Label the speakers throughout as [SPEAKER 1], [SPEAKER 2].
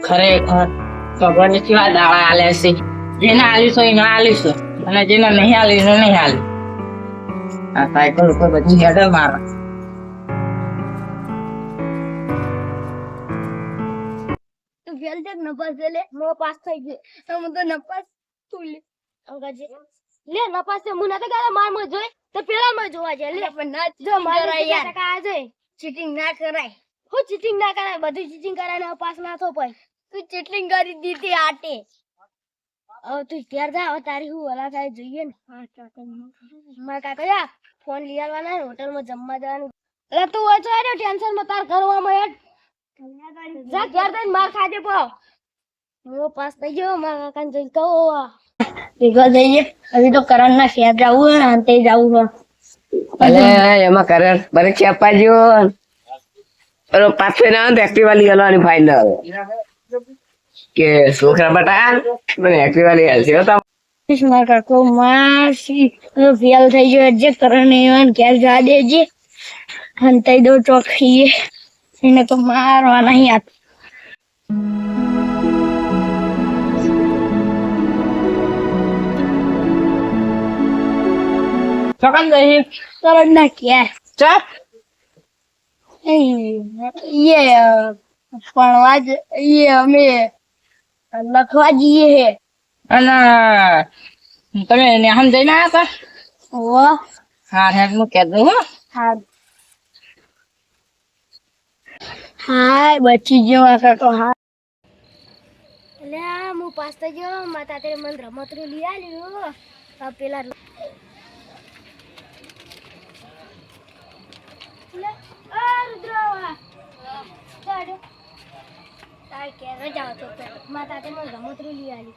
[SPEAKER 1] ખરેખર ભગવાનની કેવા દાવા આલે છે. જેને આલીશું એને આલીશું અને જેને નહીં આલી એને નહીં આલી. આ સાયકલ ઉપર બધી હેડે મારે.
[SPEAKER 2] તું ફેલ દેખ નપાસ દે લે મો પાસ થઈ ગયો હું તો નપાસ તું લે અંગાજી લે નપાસ છે મુના તો ગાલા માર માં જોઈ તો પેલા માં જોવા જાય લે પણ ના જો મારા યાર ટકા આ જોઈ ચીટિંગ ના કરાય હું ચીટિંગ ના કરાય બધું ચીટિંગ કરાય ને પાસ ના થો ભાઈ તું ચીટિંગ કરી દીધી આટે હવે તું ઘેર જા હવે તારી હું વલા થાય જોઈએ ને હા કાકા મારા કાકા ફોન લઈ આવવાના હોટલ માં જમવા જવાનું એટલે તું ઓછો આડ્યો ટેન્શન માં તાર ઘરમાં હેડ જા ઘેર જઈને માર ખાજે પાવ હું પાસ થઈ ગયો મારા કાકાને જઈ કહો ભેગા જઈએ હવે તો કરણ ના શહેર જવું ને અંતે જવું
[SPEAKER 3] અલે એમાં કરણ પરીક્ષા આપવા ગયો પેલો પાછો ના એક્ટિવા લઈ ગયેલો ફાઇનલ કે છોકરા બટા મને એક્ટિવા લઈ આવશે
[SPEAKER 2] મારા કાકો માસી ફેલ થઈ ગયો જે કરણ એવાન ઘેર જા દેજે અંતે દો ચોકીએ એને તો મારવા નહીં આપ
[SPEAKER 1] ચોકન જઈ
[SPEAKER 2] કરણ ના ક્યાં
[SPEAKER 1] ચાપ
[SPEAKER 2] ભણવા જ અમે લખવા જઈએ હે
[SPEAKER 1] અને તમે નેહામ જઈને આવ્યા હતા.
[SPEAKER 2] ઓ
[SPEAKER 1] હા હેડ હું કહી દઉં હો.
[SPEAKER 2] હા હાય બચી ગયો આ કાકો હા એટલે હું પાસ થઈ ગયો માતા તે મને રમતરું લઈ આવ્યું પેલા માતા તે મને રમતરું લઈ આવ્યું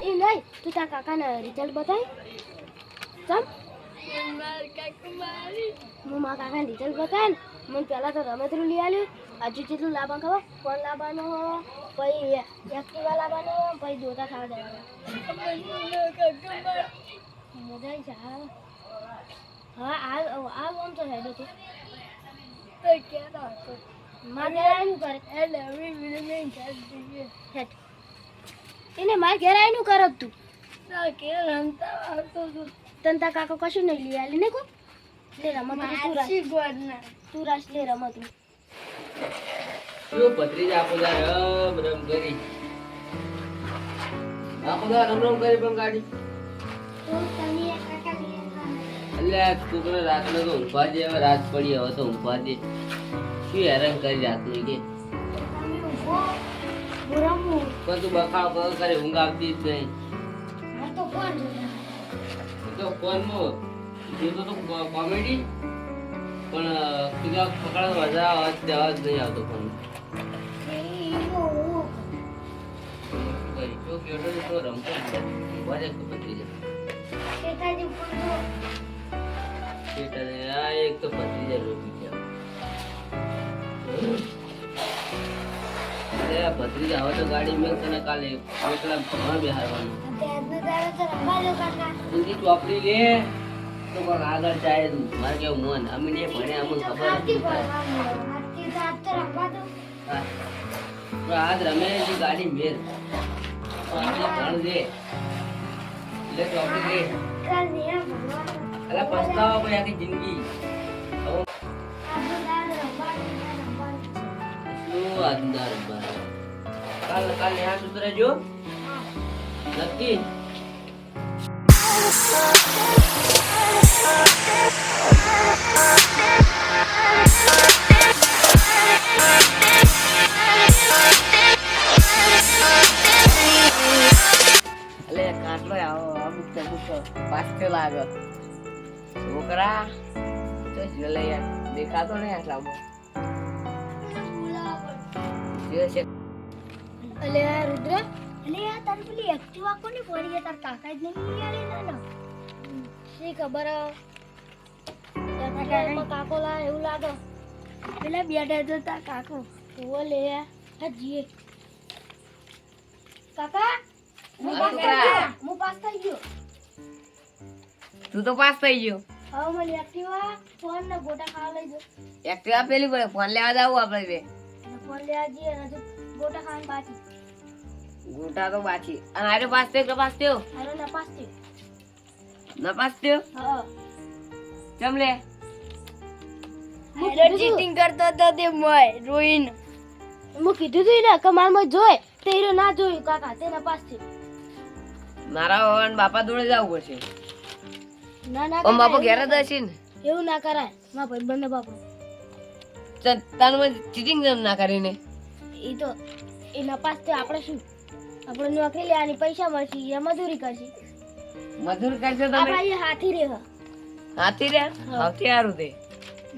[SPEAKER 2] એ નહીં તું તાર કાકાને રિઝલ્ટ બતાય ચમ હું મારા કાકાને રિઝલ્ટ બતાય ને મને પહેલાં તો રમતરું લઈ આવ્યું હજુ જેટલું લાવવાનું ખબર ફોન લાવવાનો પછી એક્ટિવા લાવવાનો પછી દોતા ખાવા દેવાનો મજા આવી છે હા આ આમ તો હેડો છે મારે ઘેર આવીને કરે એને મારે ઘેર આવીને કરત તું તને તાર કાકો કશું નહીં લઈ આલી ને કો લે રમત તું રાસ લે રમત
[SPEAKER 3] શું પત્રી આપો જા રમ રમ કરી આપો જા રમ રમ કરી પણ ગાડી એટલે છોકરો રાતનો તો ઊંઘવા દે હવે રાત પડી હવે તો ઊંઘવા દે શું હેરાન કરી રાતનું કે પણ તું બખાવ કરે ઊંઘ આવતી જ નહીં તો ફોનમાં જોતો તો કોમેડી પણ તું પકડા મજા અવાજ દેવા જ નહીં આવતો ફોન રમતો એક તો પતી જાય ભત્રીજા હવે તો ગાડી મેં તને કાલે એકલા ભણવા બેહારવાનું ઊંધી ચોપડી લે તો પણ આગળ જાય મારે કેવું મન અમે ને ભણ્યા અમને ખબર આજ રમે ગાડી મેર ભણ દે લે ચોપડી લે અલા પસ્તાવા કોઈ આખી જિંદગી શું આજના રમવા કાલ ન્યા સુધરે જો નક્કી એટલે કાટલો આવો અમુક પાછળ લાગે છોકરા તો લઈ દેખાતો નહીં આટલામાં
[SPEAKER 2] અલે રુદ્ર અલે આ તાર પેલી એક્ટિવા કોની પડી છે તાર કાકા જ નહીં લઈ આલી ના શી ખબર કાકો લા એવું લાગે પેલા બેઠા તો તાર કાકો ઓ લે હજીએ કાકા હું પાસ થઈ ગયો
[SPEAKER 3] તું તો પાસ થઈ ગયો
[SPEAKER 2] હવે મને એક્ટિવા ફોન ને ગોટા ખાવા લઈ જો
[SPEAKER 3] એક્ટિવા પેલી પડે ફોન લેવા જાવ આપણે બે
[SPEAKER 2] ફોન લેવા જઈએ અને હજુ ગોટા ખાવાનું બાકી.
[SPEAKER 3] ગોટા તો બાકી. અને આરે પાસ થયો કે પાસ થયો?
[SPEAKER 2] હારો નપાસ થયો.
[SPEAKER 3] ના પાસ થયો?
[SPEAKER 2] હા.
[SPEAKER 3] ચમ લે?
[SPEAKER 2] હારો ચીટિંગ કરતો હતો તે મોય રોઈન. હું કીધું તું ને કે મારમાં જોય તે હીરો ના જોયું કાકા તે નપાસ થયો.
[SPEAKER 3] મારા વાન બાપા જોડે જવું પડશે.
[SPEAKER 2] ના ના
[SPEAKER 3] ઓમ બાપા
[SPEAKER 2] કાકા,
[SPEAKER 3] ઘેર જ હશે ને?
[SPEAKER 2] એવું ના કરાય. મારા ભાઈબંધનો બાપો.
[SPEAKER 3] તાનું ચીટિંગ કેમ ના કરીને?
[SPEAKER 2] એ તો એ નપાસ થયો આપણે શું? આપણે નોકરી લેવાની પૈસા મળશે એ મજૂરી કરશે.
[SPEAKER 3] મજૂર કરશો
[SPEAKER 2] આપણે
[SPEAKER 3] તમે?
[SPEAKER 2] અહીંયા હાથી રે હ.
[SPEAKER 3] હાથી રે? હાથી હારું તે.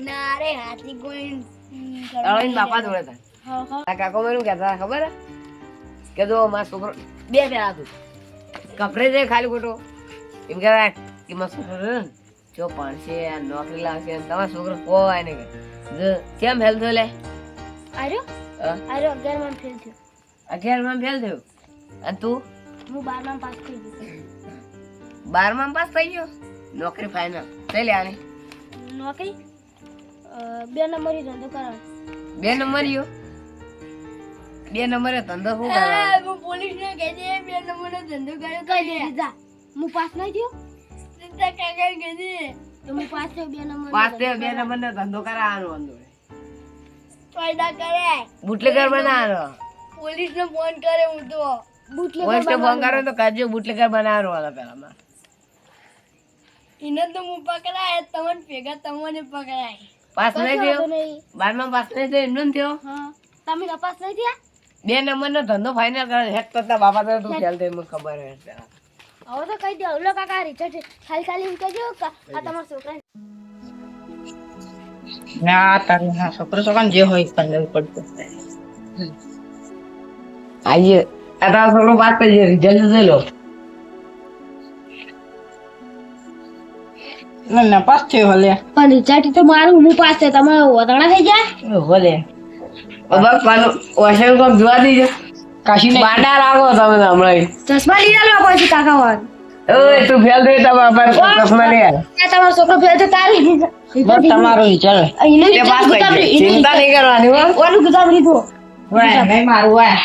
[SPEAKER 2] ના રે હાથી કોઈ
[SPEAKER 3] અળવીને બાપા જોડે હતા.
[SPEAKER 2] હા હા
[SPEAKER 3] આ કાકો મને શું કહેતા હતા ખબર હે? કે જો મારો છોકરો બે પેલા હતું કપડે છે ખાલી ખોટો એમ કહેવાય કે મારો છોકરો છે ને જો ભણશે આ નોકરી લાવશે અને તમારો છોકરો કોઈ નહીં કે કેમ ફેલ થયો લે?
[SPEAKER 2] આર્યો
[SPEAKER 3] હા?
[SPEAKER 2] આર્યો 11 માં ફેલ થયો.
[SPEAKER 3] 11 માં ફેલ થયો અને તું
[SPEAKER 2] હું 12 માં પાસ થઈ ગયો.
[SPEAKER 3] 12 માં પાસ થઈ ગયો? નોકરી ફાઇનલ થઈ લે આની
[SPEAKER 2] નોકરી 2 નંબરી ધંધો કરવાનો.
[SPEAKER 3] 2 નંબર યો 2 નંબરે ધંધો શું કરવાનો?
[SPEAKER 2] હું પોલીસ ને કહી દે 2 નંબરનો ધંધો કર્યો કહી દે જા. હું પાસ નહીં થયો સીધા કાકા કહી દે તો હું પાસ થયો 2 નંબર
[SPEAKER 3] પાસ થયો 2 નંબર નો ધંધો કરાવવાનો વાંધો
[SPEAKER 2] ફાયદા કરે.
[SPEAKER 3] બુટલેગર બનાવવાનો
[SPEAKER 2] પોલીસ ને ફોન કરે હું તો
[SPEAKER 3] પોલીસ ને ફોન કર્યો તો કરજો બુટલેગર બનાવવાનો વાળા પેલામાં
[SPEAKER 2] એને તો હું પકડાય તમને ભેગા તમને પકડાય.
[SPEAKER 3] પાસ નહીં થયો?
[SPEAKER 2] નહીં.
[SPEAKER 3] 12 માં પાસ નહીં થયો એમનો થયો?
[SPEAKER 2] હા તમે નપાસ નહીં થયા?
[SPEAKER 3] 2 નંબર નો ધંધો ફાઇનલ કરે હેડ કરતા બાપા તો તું ખેલ મને ખબર હે
[SPEAKER 2] હવે તો કહી દે ઓલો કાકા રિચાર્જ ખાલી ખાલી એમ કહેજો કે આ તમારા છોકરા
[SPEAKER 1] ના તારી ના છોકરો છોકરાને જે હોય કંદર પડતું
[SPEAKER 3] આજે આ તારો છોકરો પાસ થઈ ગયો રિઝલ્ટ જોઈ લો
[SPEAKER 1] ના પાસ થયો હલે
[SPEAKER 2] પણ રિચાર્જ તો મારું હું પાસ થયો તમારે વધાણા થઈ જાય.
[SPEAKER 1] હલે
[SPEAKER 3] બસ પાનો ઓશન કોક જોવા દીજો
[SPEAKER 1] કાશી ને
[SPEAKER 3] બાડા રાખો તમે તો હમણાં
[SPEAKER 2] ચશ્મા લઈ આલો પછી કાકા વાળ
[SPEAKER 3] ઓય તું ફેલ થઈ તા બાપા ચશ્મા લે
[SPEAKER 2] આ તમારો છોકરો ફેલ તો તારી
[SPEAKER 1] બસ તમારું ચાલે
[SPEAKER 2] એને
[SPEAKER 3] તે પાસ થઈ ગયો ચિંતા નહીં કરવાની હો
[SPEAKER 2] ઓલું કિતાબ લીધો
[SPEAKER 1] વાય નહીં મારું વાય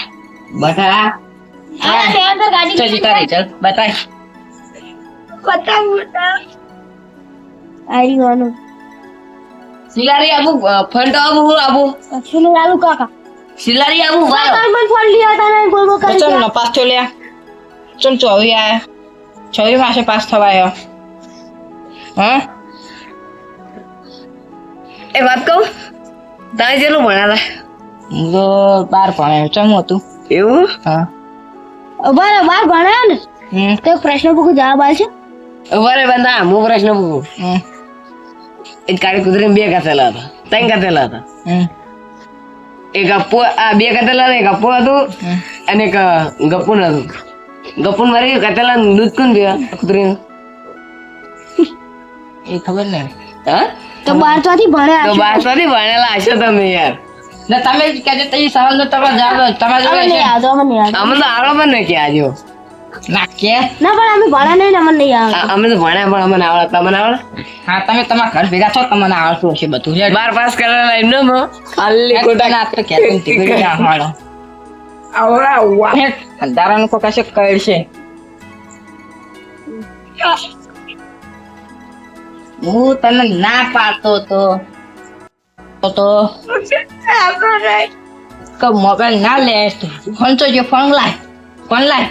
[SPEAKER 3] બટા
[SPEAKER 2] આ તે અંદર ગાડી
[SPEAKER 1] ચલ તારી ચાલ બતાય
[SPEAKER 2] બતાવ બતાવ આરી વાનો
[SPEAKER 3] સિલારી આબુ ફંડ આબુ
[SPEAKER 2] સુને લાલુ કાકા
[SPEAKER 3] સિલારી આબુ વાયો
[SPEAKER 2] કાકા મને ફોન લીયા તા ને બોલ બોલ કરી
[SPEAKER 1] ચલ ન પાસ થયો લે ચલ 24 આયા 24 માસે પાસ થવાયો હા
[SPEAKER 3] એ વાત કહું તારે જેટલું ભણ્યા
[SPEAKER 1] હું તો 12 ભણ્યો ચમ હતું
[SPEAKER 3] હતા એવું
[SPEAKER 1] હા
[SPEAKER 2] બરાબર બાર ભણાયો ને તો એક પ્રશ્ન પૂછું જવાબ આલશે.
[SPEAKER 3] બરે બંદા હું પ્રશ્ન પૂછું એક કાળી કુતરીને 2 કાતેલા હતા 3 કાતેલા હતા એક અપ્પુ આ 2 કાતેલા એક અપ્પુ હતું અને એક ગપ્પુન હતું ગપ્પુન મારી કાતેલા દૂધ કોણ પીવા કુતરીનું
[SPEAKER 1] એ ખબર ને
[SPEAKER 3] હા
[SPEAKER 2] તો 12 થી ભણ્યા
[SPEAKER 3] તો 12 સુધી ભણેલા હશો તમે યાર
[SPEAKER 1] ને તમે જ કહેજો તે સવાલ નો તમારે જવાબ તમારે
[SPEAKER 2] અમને
[SPEAKER 1] જોડે
[SPEAKER 2] નહીં
[SPEAKER 1] છે
[SPEAKER 2] આવતો અમને નહીં આવતો
[SPEAKER 3] અમે તો આવડો પણ નહીં કે આજો
[SPEAKER 1] ના કે
[SPEAKER 2] ના પણ અમે ભણ્યા નહીં ને અમને નહીં આવતો.
[SPEAKER 3] અમે તો ભણ્યા પણ અમને આવડે તમને આવડે
[SPEAKER 1] હા તમે તમારા ઘર ભેગા છો તમને આવડતું હશે બધું છે
[SPEAKER 3] 12 પાસ કરેલા એમને ખાલી
[SPEAKER 1] ખોટા ના તો કે તું ટીવી ના હાડો આવડા વાહ અંધારાનું કો કશે કરશે હું તને ના પાડતો તો કે મોબાઈલ ના લે ફોન તો જે ફોન લાય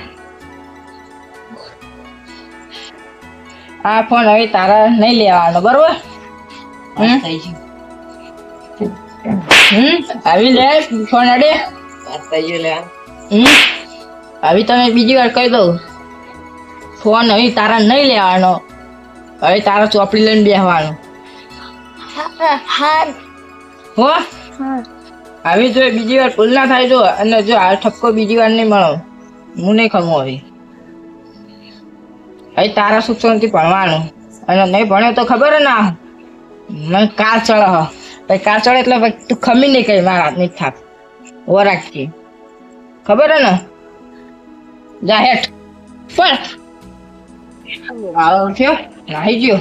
[SPEAKER 1] આ ફોન હવે તારા નહીં લેવાનો બરોબર આવી લે ફોન અડે હવે તમે બીજી વાર કહી દઉં ફોન હવે તારા નહીં લેવાનો હવે તારા ચોપડી લઈને બેસવાનું
[SPEAKER 2] હાર
[SPEAKER 1] હો
[SPEAKER 2] હા
[SPEAKER 1] હવે જો બીજી વાર ભૂલ ના થાય જો અને જો આ ઠપકો બીજી વાર નહીં મળો હું નહીં ખમું હવે હવે તારા શિક્ષણથી ભણવાનું અને નહીં ભણ્યો તો ખબર હે ના મને કાર ચડે હ પછી કાર ચડે એટલે પછી તું ખમી નહીં કહી મારા હાથની થાક ઓ રાખજે ખબર હે ને જા હેઠ પણ આવો થયો નાહી ગયો